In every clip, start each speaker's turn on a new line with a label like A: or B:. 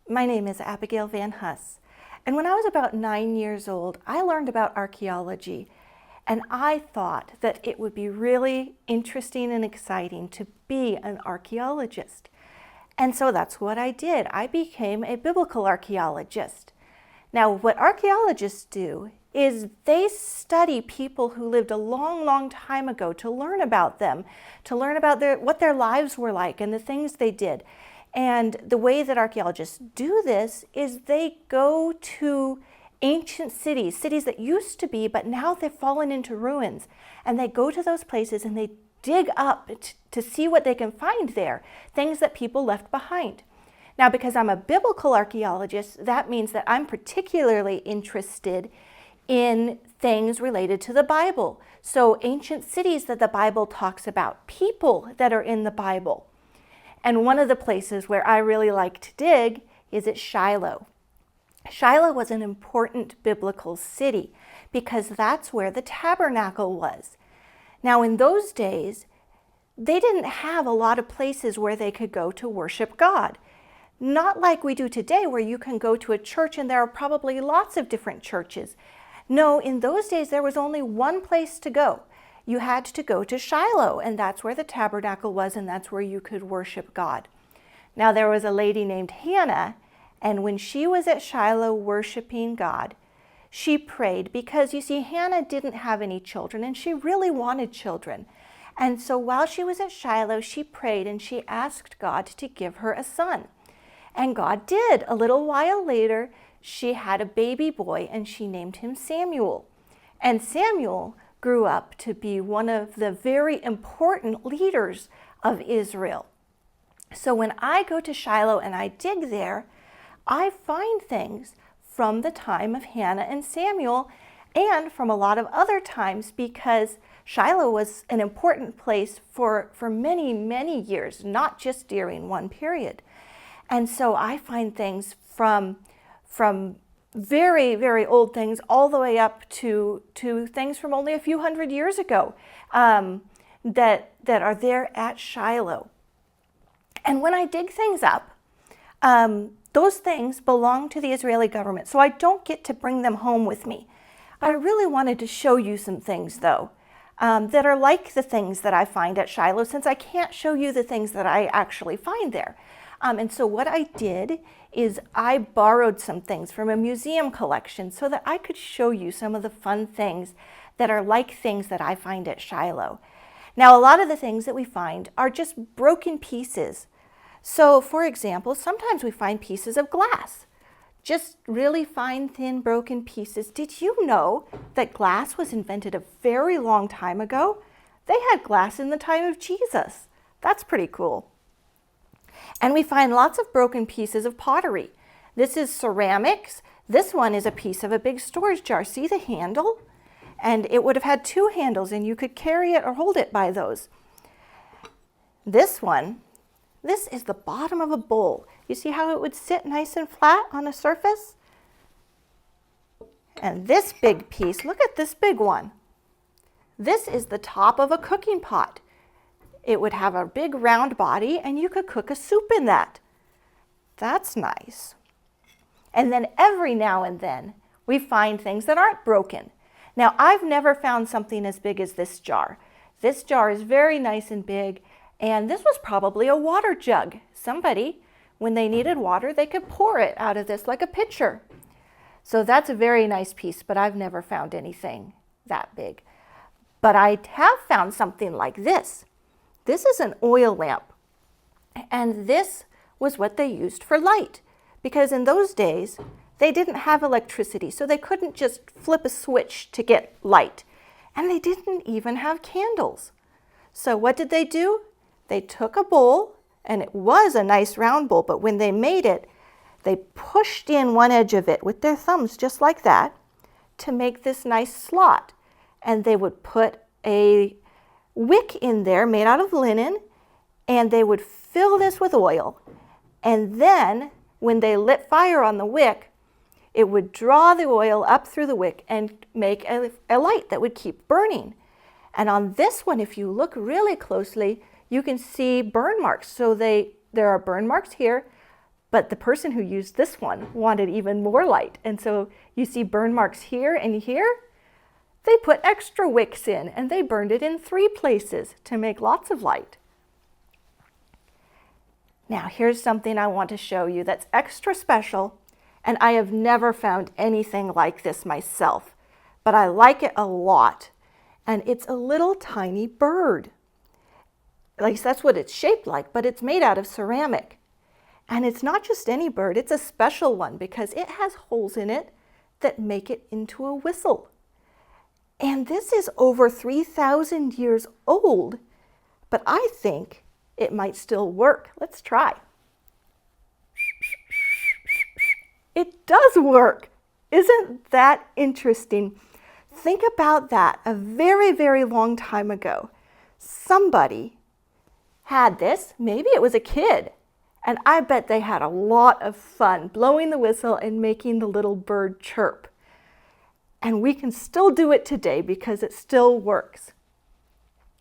A: My name is Abigail Van Huss, and when I was about 9 years old, I learned about archaeology, and I thought that it would be really interesting and exciting to be an archaeologist. And so that's what I did. I became a biblical archaeologist. Now, what archaeologists do is they study people who lived a long, long time ago to learn about them, to learn about what their lives were like and the things they did. And the way that archaeologists do this is they go to ancient cities, cities that used to be, but now they've fallen into ruins. And they go to those places and they dig up to see what they can find there, things that people left behind. Now, because I'm a biblical archaeologist, that means that I'm particularly interested in things related to the Bible. So ancient cities that the Bible talks about, people that are in the Bible. And one of the places where I really like to dig is at Shiloh. Shiloh was an important biblical city because that's where the tabernacle was. Now, in those days, they didn't have a lot of places where they could go to worship God. Not like we do today, where you can go to a church and there are probably lots of different churches. No, in those days, there was only one place to go. You had to go to Shiloh, and that's where the tabernacle was, and that's where you could worship God. Now, there was a lady named Hannah, and when she was at Shiloh worshiping God, she prayed because, you see, Hannah didn't have any children, and she really wanted children. And so while she was at Shiloh, she prayed, and she asked God to give her a son. And God did. A little while later, she had a baby boy, and she named him Samuel. And Samuel grew up to be one of the very important leaders of Israel. So when I go to Shiloh and I dig there, I find things from the time of Hannah and Samuel and from a lot of other times, because Shiloh was an important place for many, many years, not just during one period. And so I find things from very, very old things all the way up to things from only a few hundred years ago that are there at Shiloh. And when I dig things up, those things belong to the Israeli government, so I don't get to bring them home with me. I really wanted to show you some things, though, that are like the things that I find at Shiloh, since I can't show you the things that I actually find there. And so what I did is I borrowed some things from a museum collection so that I could show you some of the fun things that are like things that I find at Shiloh. Now, a lot of the things that we find are just broken pieces. So, for example, sometimes we find pieces of glass, just really fine, thin, broken pieces. Did you know that glass was invented a very long time ago? They had glass in the time of Jesus. That's pretty cool. And we find lots of broken pieces of pottery. This is ceramics. This one is a piece of a big storage jar. See the handle? And it would have had two handles, and you could carry it or hold it by those. This one, this is the bottom of a bowl. You see how it would sit nice and flat on a surface? And this big piece, look at this big one. This is the top of a cooking pot. It would have a big round body, and you could cook a soup in that. That's nice. And then every now and then, we find things that aren't broken. Now, I've never found something as big as this jar. This jar is very nice and big, and this was probably a water jug. Somebody, when they needed water, they could pour it out of this like a pitcher. So that's a very nice piece, but I've never found anything that big. But I have found something like this. This is an oil lamp, and this was what they used for light, because in those days, they didn't have electricity, so they couldn't just flip a switch to get light, and they didn't even have candles. So what did they do? They took a bowl, and it was a nice round bowl, but when they made it, they pushed in one edge of it with their thumbs, just like that, to make this nice slot, and they would put a wick in there made out of linen, and they would fill this with oil. And then when they lit fire on the wick, it would draw the oil up through the wick and make a light that would keep burning. And on this one, if you look really closely, you can see burn marks. So there are burn marks here, But the person who used this one wanted even more light. And so you see burn marks here and here. They put extra wicks in and they burned it in 3 places to make lots of light. Now here's something I want to show you that's extra special, and I have never found anything like this myself, but I like it a lot. And it's a little tiny bird. At least that's what it's shaped like, but it's made out of ceramic. And it's not just any bird, it's a special one because it has holes in it that make it into a whistle. And this is over 3,000 years old, but I think it might still work. Let's try. It does work. Isn't that interesting? Think about that. A very, very long time ago, somebody had this. Maybe it was a kid. And I bet they had a lot of fun blowing the whistle and making the little bird chirp. And we can still do it today because it still works.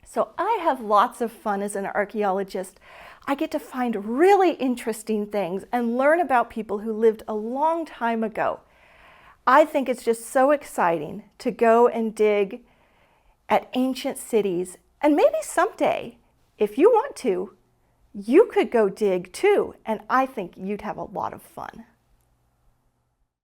A: So I have lots of fun as an archaeologist. I get to find really interesting things and learn about people who lived a long time ago. I think it's just so exciting to go and dig at ancient cities. And maybe someday, if you want to, you could go dig too, and I think you'd have a lot of fun.